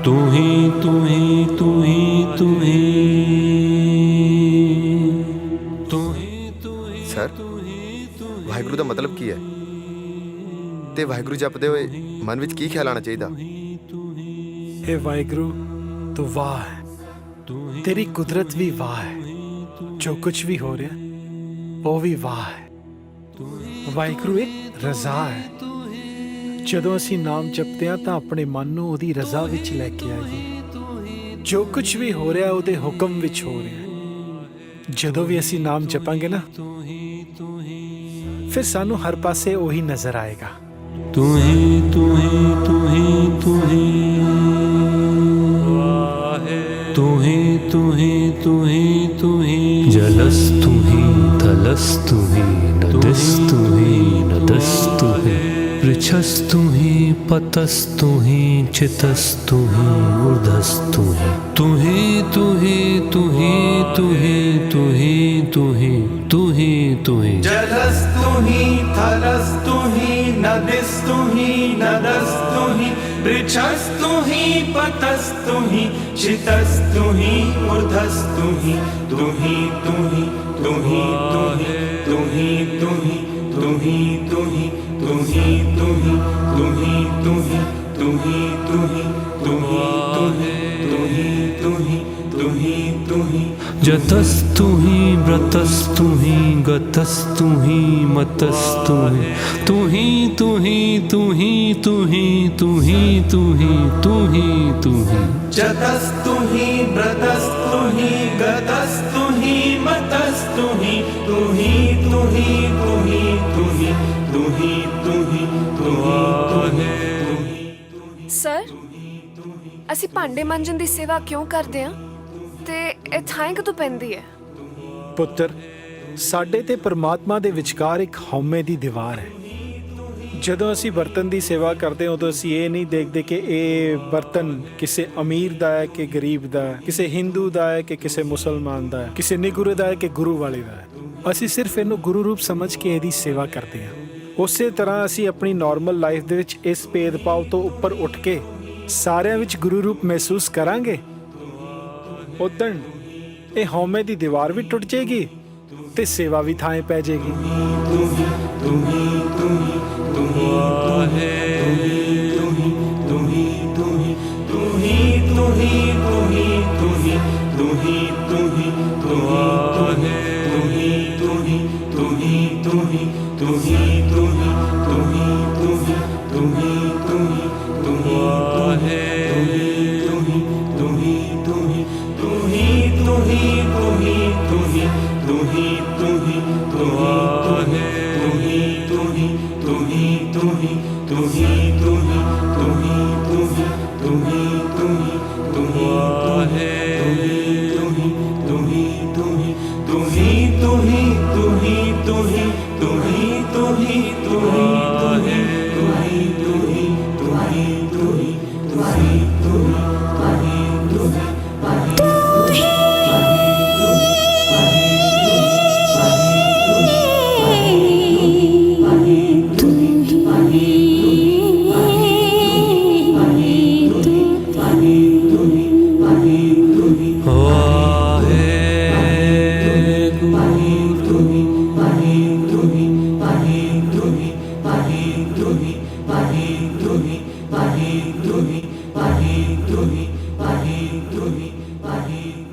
तू ही तू ही तू ही तू ही तू ही तू ही सर ਵਾਹਿਗੁਰੂ ਦਾ ਮਤਲਬ ਕੀ ਹੈ ਤੇ ਵਾਹਿਗੁਰੂ ਜਪਦੇ ਹੋਏ ਮਨ ਵਿੱਚ ਕੀ ਖਿਆਲ ਆਣਾ ਚਾਹੀਦਾ? हे वाहिगुरु तू वाह है, तेरी कुदरत भी वाह है, जो कुछ भी हो रहा वो भी वाह है। वाहिगुरु एक रज़ा है। ਜਦੋਂ ਅਸੀਂ ਨਾਮ ਜਪਦੇ ਹਾਂ ਤਾਂ ਆਪਣੇ ਮਨ ਨੂੰ ਉਹਦੀ ਰਜ਼ਾ ਵਿੱਚ ਲੈ ਕੇ ਆਈਏ। ਜੋ ਕੁਝ ਵੀ ਹੋ ਰਿਹਾ ਉਹਦੇ ਹੁਕਮ ਵਿੱਚ ਹੋ ਰਿਹਾ। ਜਦੋਂ ਵੀ ਅਸੀਂ ਨਾਮ ਜਪਾਂਗੇ ਨਾ ਫਿਰ ਸਾਨੂੰ ਹਰ ਪਾਸੇ ਉਹੀ ਨਜ਼ਰ ਆਏਗਾ। तू ही तू ही तू ही तू ही तू ही तू ही तू ही तू ही जलस्तु ही थलस्तु ही नदस्तु ही नदस्तु ही पृच्छस्तु ही पतस्तु ही चितस्तु ही ऊर्ध्वस्तु ही तू ही तू ही तू ही तू ही तू ही तू ही तू ही तू ही जलस्तु ही थलस्तु ही नदिस्तु ही नदस्तु ही पृच्छस्तु ही पतस्तु ही चितस्तु ही ऊर्ध्वस्तु ही तू ही तू ही तू ही तू ही तू ही तू ही तू ही तू ही तू ही तू ही तू ही तू ही तू ही तू ही तू ही तू ही तू ही तू ही तू ही जतस्तु ही व्रतस्तु ही गतस्तु ही मतस्तु ही तू ही तू ही तू ही तू ही तू ही तू ही तू ही तू ही जतस्तु ही व्रतस्तु ही गतस्तु ही मतस्तु ही तू ही तू ही तू ही तू ही तू ही तू ही तू ही सर ਅਸੀਂ ਭਾਂਡੇ ਮਾਂਜਣ ਦੀ ਸੇਵਾ ਕਿਉਂ ਕਰਦੇ ਹਾਂ ਤੇ ਇਹ ਥਾਂ ਕਦੋਂ ਪੈਂਦੀ ਹੈ? ਪੁੱਤਰ ਸਾਡੇ ਤੇ ਪਰਮਾਤਮਾ ਦੇ ਵਿਚਕਾਰ ਇੱਕ ਹਉਮੈ ਦੀ ਦੀਵਾਰ ਹੈ। ਜਦੋਂ ਅਸੀਂ ਬਰਤਨ ਦੀ ਸੇਵਾ ਕਰਦੇ ਹਾਂ ਉਦੋਂ ਅਸੀਂ ਇਹ ਨਹੀਂ ਦੇਖਦੇ ਕਿ ਇਹ ਬਰਤਨ ਕਿਸੇ ਅਮੀਰ ਦਾ ਹੈ ਕਿ ਗਰੀਬ ਦਾ ਹੈ, ਕਿਸੇ ਹਿੰਦੂ ਦਾ ਹੈ ਕਿ ਕਿਸੇ ਮੁਸਲਮਾਨ ਦਾ ਹੈ, ਕਿਸੇ ਨਿਗੁਰੇ ਦਾ ਹੈ ਕਿ ਗੁਰੂ ਵਾਲੇ ਦਾ ਹੈ। ਅਸੀਂ ਸਿਰਫ ਇਹਨੂੰ ਗੁਰੂ ਰੂਪ ਸਮਝ ਕੇ ਇਹਦੀ ਸੇਵਾ ਕਰਦੇ ਹਾਂ। ਉਸੇ ਤਰ੍ਹਾਂ ਅਸੀਂ ਆਪਣੀ ਨਾਰਮਲ ਲਾਈਫ ਦੇ ਵਿੱਚ ਇਸ ਭੇਦਭਾਵ ਤੋਂ ਉੱਪਰ ਉੱਠ ਕੇ ਸਾਰਿਆਂ ਵਿੱਚ ਗੁਰੂ ਰੂਪ ਮਹਿਸੂਸ ਕਰਾਂਗੇ, ਉਦੋਂ ਇਹ ਹਉਮੈ ਦੀ ਦੀਵਾਰ ਵੀ ਟੁੱਟ ਜਾਏਗੀ ਤੇ ਸੇਵਾ ਵੀ ਥਾਂ ਪੈ ਜਾਏਗੀ। Pahi